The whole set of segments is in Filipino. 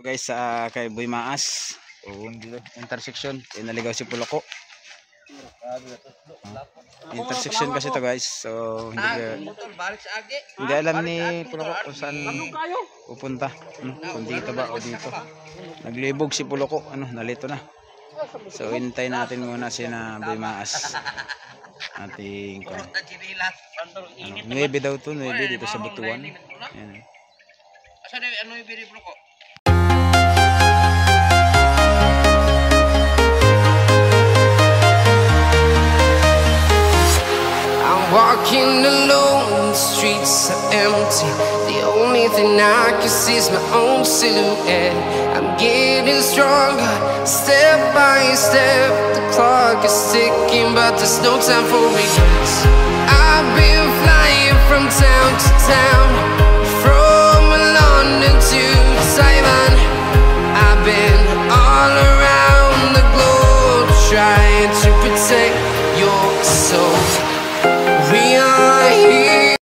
Guys, sa kay Boy Maas, dito intersection, naligaw si Puloko. Intersection kasi to guys, so hindi alam ni Puloko kung saan pupunta, kung dito ba o dito. Naglibog si Puloko, nalito na. So hintay natin muna si na Boy Maas. Ating 9 daw to, 9 dito sa Butuan. Ayan. Walking alone, the streets are empty. The only thing I can see is my own silhouette. I'm getting stronger, step by step. The clock is ticking, but there's no time for regrets. I've been flying from town to town, from London to Taiwan. I've been all around the globe, trying to protect your soul. We are here.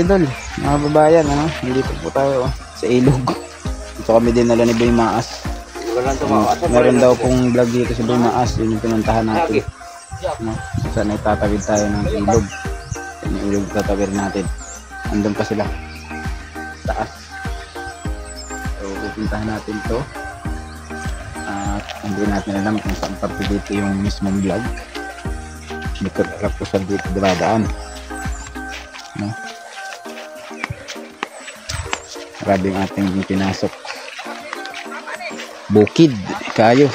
idol, mga babayan, ano? Dito po tayo sa ilog. Dito kami din nala ni Boy Maas. Meron daw pong vlog dito si Boy Maas, yun yung pinuntahan natin. Ano? Saan itatawid tayo ng ilog. Yung ilog tatawid natin. Andun pa sila. Taas. So, pupuntahan natin to. At hindi natin alam kung saan parte dito yung mismong vlog. Hindi ko alam kung saan dito dumadaan. No? Grabe yung ating pinasok. Bukid kayo.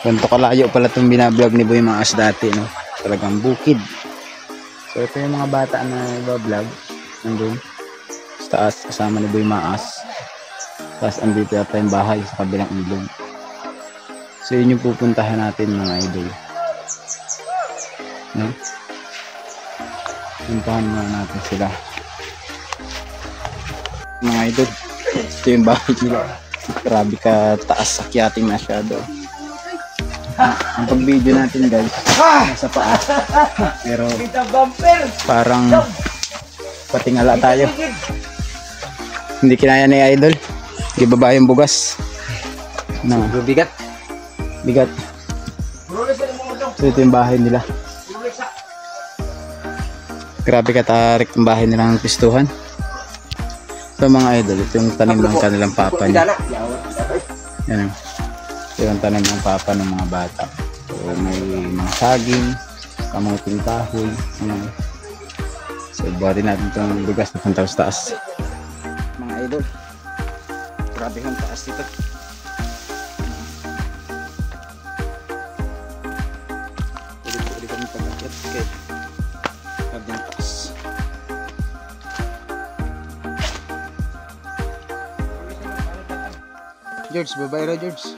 Ganito kalayo pala itong binablog ni Boy Maas dati, no? Talagang bukid. So ito yung mga bata na nagbablog nandun sa taas kasama ni Boy Maas. Tapos andito yata yung bahay sa kabilang ilog. So yun yung pupuntahan natin mga idol, no? Puntahan muna natin sila mga idol. Ito yung bahay nila. Grabe ka taas, akyating masyado. Ang pag-video natin guys nasa paa, pero parang patingala tayo. Hindi kinaya ni idol. Gibaba yung bugas, no. Bigat. So ito yung bahay nila. Grabe katarik ang bahay nilang pistuhan. So mga idol, ito yung tanim ng kanilang papa niya. Yan, ito yung tanim ng papa ng mga bata. So may mga saging, kamuting kahoy, ano. So buhatin natin itong bigas na punta sa taas. Mga idol, grabe yung taas dito. Pwede kami pag-akyat kay grabe yung taas. George, babay ra George.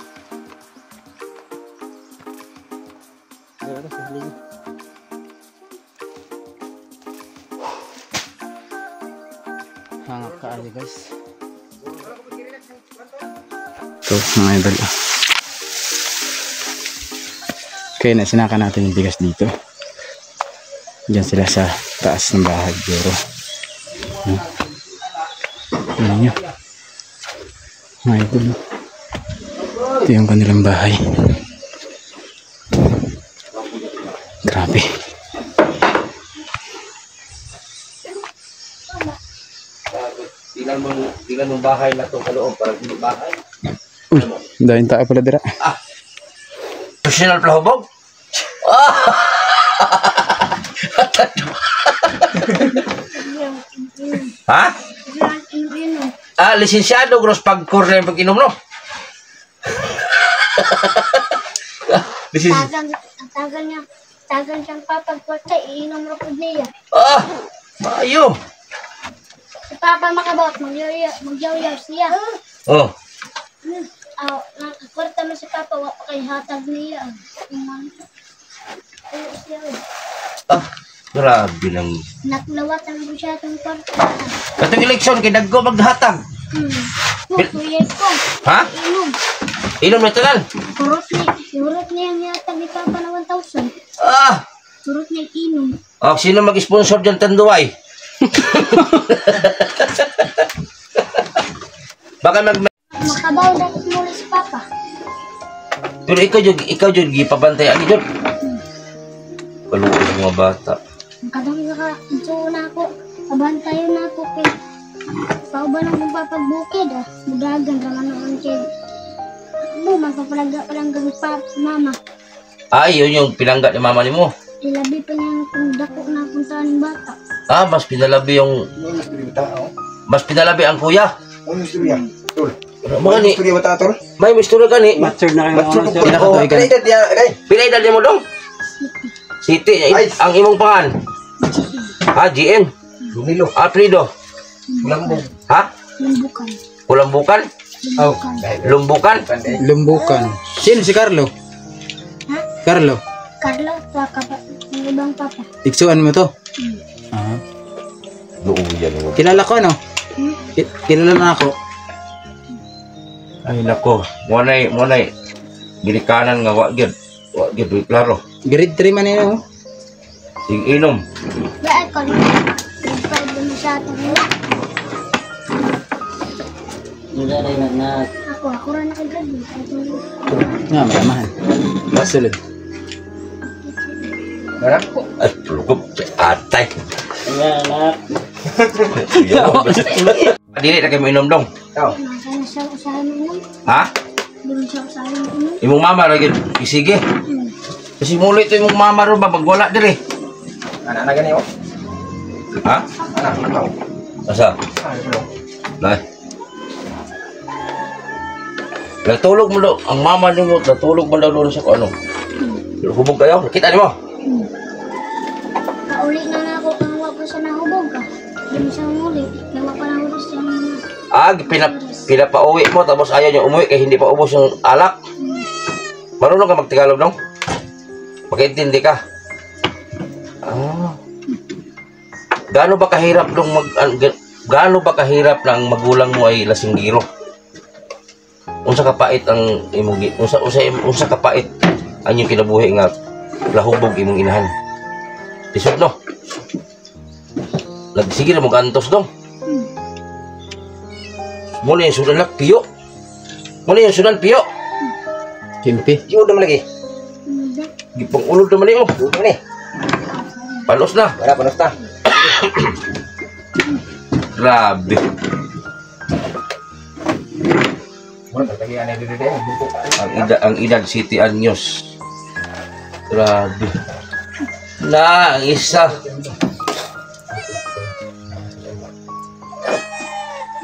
Hangak ka ali guys. Ito mga idol. Okay na, sinaka natin yung bigas dito. Diyan sila sa taas ng bahay Jero. Ano nyo? Mga idol. Ito yung kanilang bahay. Grabe. Tingnan mong bahay na itong kaloob para hindi bahay. Uy, dahil tayo pala dira. Personal plahubog? Ha? Lisensyado gross pag-core na yung pag-inom, no? Tagal siyang papagporta, iinom rapod niya. Maayo. Si Papa makabot, magyaw-yaw siya. Oh. Nakakwarta mo si Papa, wala kay hatag niya. Ayun siya. Grabe lang. Naklawatan mo siya itong kwarta. Katong eleksyon, kay Daggo maghatag. Kuyet ko. Ha? Inom. Inom na tanan. Surot niya ang yatag ni Papa na 1,000. Surot niya inom. Sino mag-sponsor dyan Tanduay? Baka Makabaw na muli si Papa. Pero ikaw jud gipabantay ani jud. Kaluoy ng mga bata. Kadang naka-inso na ako. Kabantayan na ako kay pauban ng papagbukid. Mudagan raman naman kay magpapalaga pa lang gamit pa mama. Yun yung pinangga ni mama nimo. Ilabi pa niya kung dako na puntahan ng bata. Mas pinalabi ang kuya. Ano istorya? Tol. Mga ni Istorya ba tol? may mistura ka ni. Mature na Mature kayo. ko. Pinakatuloy ka na. Pinakatuloy ka. Pila edad mo dong? Siti. Ang imong pangan. GM. Lumilo. Alfredo. Lambong. Ha? Lumbukan. Kulambukan? Lumbukan? Lumbukan. Sino si Carlo? Ha? Carlo. Carlo, paka ng ibang papa. Tiksuan mo to. Kilala ko no? Kilala na ako. Ay nako. Monay. Ginikanan nga wa gyud. Wa gyud klaro. Grade 3 man yun. Sing inom. Dahil ko rin. sa atin. Ako rin nakagabi. Nga, malamahan. Kasulod. Wala? Ay, lugop. Atay. Dili na kayo mainom dong. Ikaw. Sana siya usahan mo. Ha? Doon siya usahan mo. Imong mama lagi isige. Kasi muli ito imong mama ro ba magwala dire. Anak na gani, oh. Ha? Anak, ikaw. Asa? Lai. Natulog mo daw. Ang mama ni mo, natulog mo daw doon sa kung ano. Hubog kayo? Nakita niyo mo? Kauli na nga ako kung wala pa siya nahubog ka. Hindi siya umuli. Kaya wala pa nahubog siya. Pinapauwi mo tapos ayaw niyo umuwi kaya hindi pa ubos yung alak. Marunong ka magtagalog dong? Makaintindi ka? Ah. Gaano ba kahirap dong gaano ba kahirap na ang magulang mo ay lasinggiro? Unsa kapait ang imong unsa kapait ang inyong kinabuhi nga lahubog imong inahan. Lisod no. Sige na mo kantos dong. Muna yung sudan lang, piyo. Muna yung sudan, piyo. Kimpi. Yun naman lagi. Gipang ulod naman yun. Yun naman eh. Palos na. Wala, panos na. Grabe. Wala, lagi anay dito din. Ang edad City Anyos. Grabe. Na, ang isa.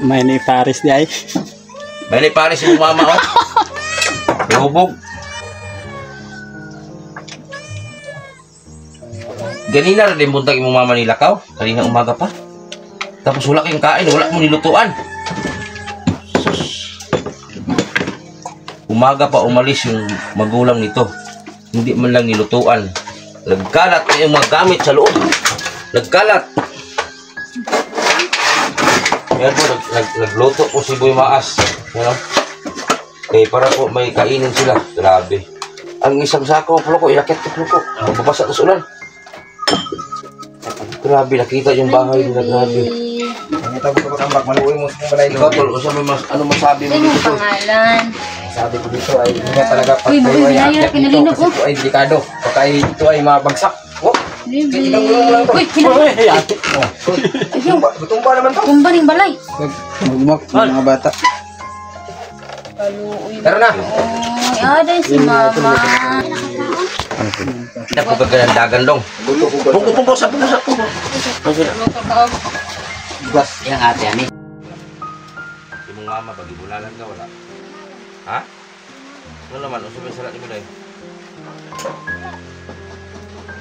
May ni Paris di ay. Bali pare si mama oh. Hubog. Ganina rin buntag imong mama ni Lakaw. Kanina umaga pa. Tapos wala kayong kain, wala mong nilutuan. Umaga pa umalis yung magulang nito. Hindi man lang nilutuan. Nagkalat na yung mga gamit sa loob. Nagkalat. Yan po, nagluto po si Boy Maas. Yan o. Eh, para po may kainin sila. Grabe. Ang isang sako, pulo ko, iakit ko pulo ko. Babasa sa ulan. Grabe, nakita yung bahay nila. Grabe. Ang ito ko patambak, maluwi mo sa balay. Ikaw, tol, ano masabi mo Ano dito? yung pangalan? Sabi ko dito ay ingat talaga pag Uy, kayo ay binayad, aakyat dito pinalino kasi ko. ito ay delikado. Baka ito ay mabagsak. Oh, Bibi. ilang lang to. Uy, pinag- Butumba naman to. Tumba ning balay. Magmok ng mga bata. Kaluoy. Tara na. Uy, aday si mama. Napagkagandagan dong. Pugo sa pugo. Gas. Yang ate ani. Imong mama bagi bulalan ka wala. Ha? Ano naman usapin salat nimo dai.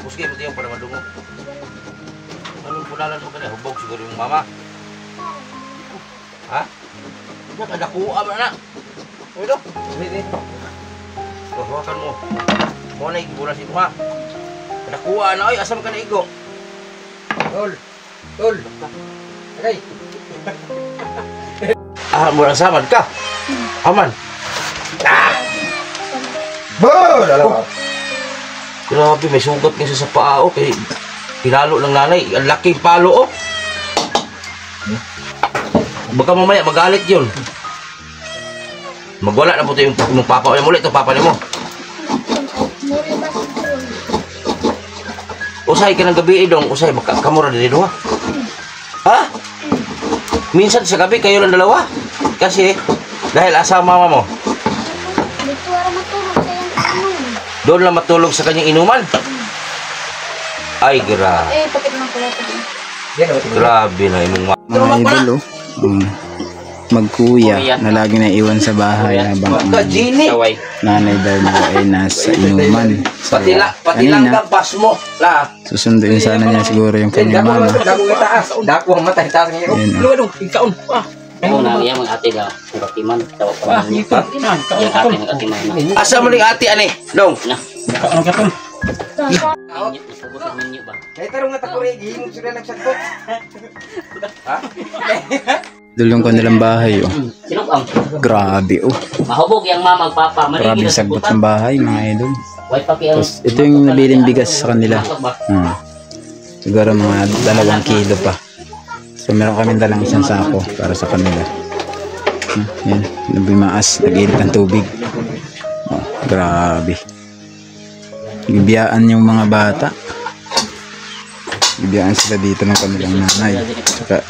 Muski mo tiyong para madungo. Anong bulalan mo kanina? Hubog siguro yung mama. Ha? Ano ka nakuha ba na? Ulo. Hawakan mo. Mo na ibulan si ha. Nakuha na ay asam ka na igo. Tol. Tol. Okay. Ah, murang samad ka. Aman. Bol! Alam mo. Grabe, may sugat niya sa paa, oh. Kaya pinalo ng nanay. Ang laking palo, oh. Baka mamaya magalit yun. Magwala na po ito yung papa. Ay, muli ito, papa niyo mo. Muli ba si Joy? Usay ka ng gabi, dong. Usay, kamura din dito, ha? Ha? Minsan sa gabi, kayo lang dalawa. Kasi, dahil asa mama mo, Dito ara matulog sa yung tanong. doon lang matulog sa kanyang inuman. Ay, grabe. Eh, pakit mo pala ito. Yan o. Grabe na yung Mga idol, magkuya na lagi na iwan sa bahay habang ang Gini. nanay daw nila ay nasa inuman. So, Pati lang kanina, kampas mo. La. susunduin sana niya siguro yung kanyang mama. Dako ang taas. Dako ang matay. Taas ngayon. Ayun, Luwa dong, ikaon. Ano na yan mga ate daw, katiman, tawag pa namin. Yung ate ng katiman na. Asa mo ning ati ani? Dong. Na, Tata. nagpubos ang menu ba? Kaya tarong nga takuri. Hingog sila nagsagpot. Dulong ko nilang bahay, oh. Sino ang Grabe, oh. mahubog yung mama papa, Grabe sagot ng bahay, mga idol. Why paki ang Tapos, ito yung nabiling bigas sa kanila. ba? Siguro mga 2 kilo pa. So meron kami dalang isang sako para sa kanila. Yan, nabimaas, nag-init ng tubig. Oh, grabe. Bibiyaan yung mga bata. Bibiyaan sila dito ng kanilang nanay. Saka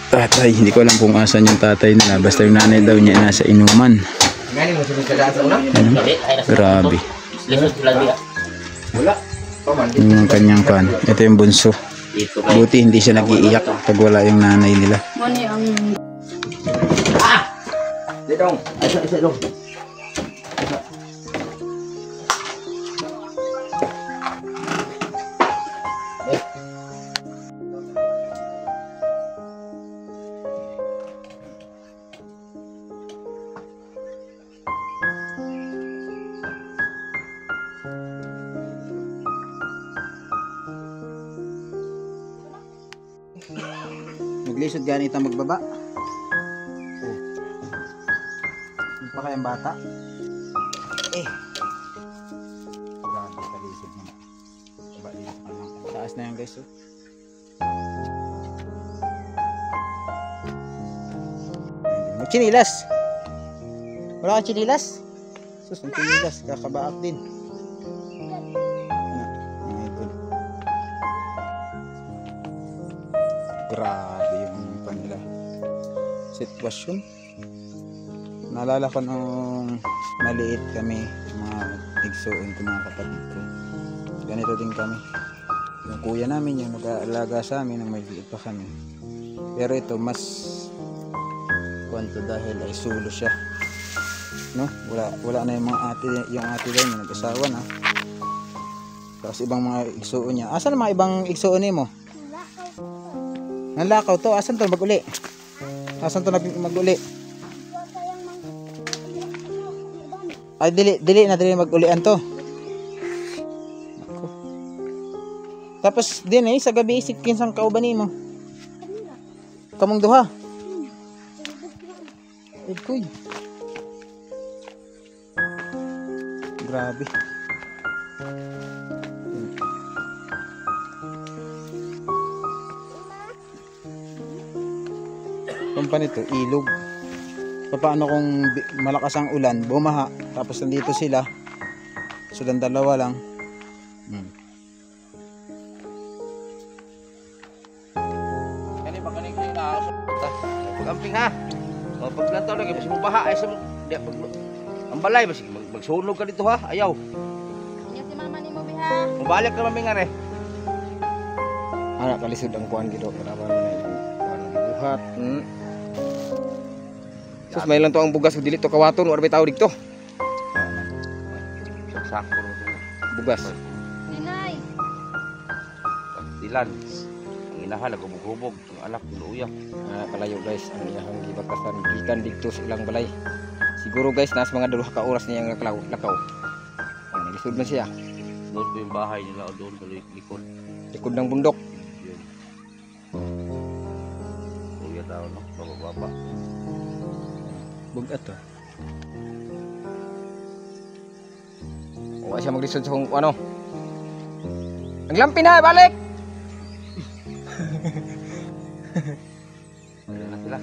tatay, hindi ko alam kung asan yung tatay nila. Basta yung nanay daw niya nasa inuman. Ano? Grabe. Yung kanyang kan. Ito yung bunso. Buti hindi siya nag-iiyak pag wala yung nanay nila. Mani ang Dong, isa dong. Naglisod ganit ang magbaba. Hindi pa kayang bata. Grabe kalisod naman. Baba dito pa lang. Taas na yan guys. Oh. Magchinilas. Wala kang chinilas? Sus, magchinilas. Kakabaak din. Grabe yung kanila sitwasyon. Naalala ko nung maliit kami, mga igsuon ko, mga kapatid ko. Ganito din kami. Yung kuya namin yung nag-aalaga sa amin nang may liit pa kami. Pero ito mas kwento dahil ay sulo siya. No? Wala na yung mga ate din yung nag-asawa na. Tapos ibang mga igsuon niya. Asan ang mga ibang igsuon mo? Nanlakaw to. Asan to mag-uli? Asan to mag-uli? Ay dili na mag-ulian to. Ako. Tapos din sa gabi isip kinsang kauban mo. Kamong duha. Kuy. Grabe. Kumpanya to, ilog. Paano kung malakas ang ulan, bumaha, tapos nandito sila, silang dalawa lang. Kani ba kani kay na pag-amping ha. O paglantaw lagi basi mo baha ay sa ang balay basi magsunog ka dito ha. Ayaw. Nya si mama nimo biha. Mabalik ka maming are. Anak kalisod ang kuan gid para ba na kuan buhat. Sus may lang to ang bugas dili to kawaton wala bay tao dito. Sakto ro Bugas. Ninay. dilan. Ang inahan nagubog-ubog ang anak luya. Kalayo guys ang iyang gibatasan gikan dito sa ilang balay. Siguro guys nas mga 2 ka oras niya nga lakaw. Ang lisod man siya. Doon po yung bahay nila o doon sa likod. Likod ng bundok. Yun. Luya daw no, baba. Bugat to. Wa siya maglisod sa kung ano. Naglampi na balik. Ayan na sila.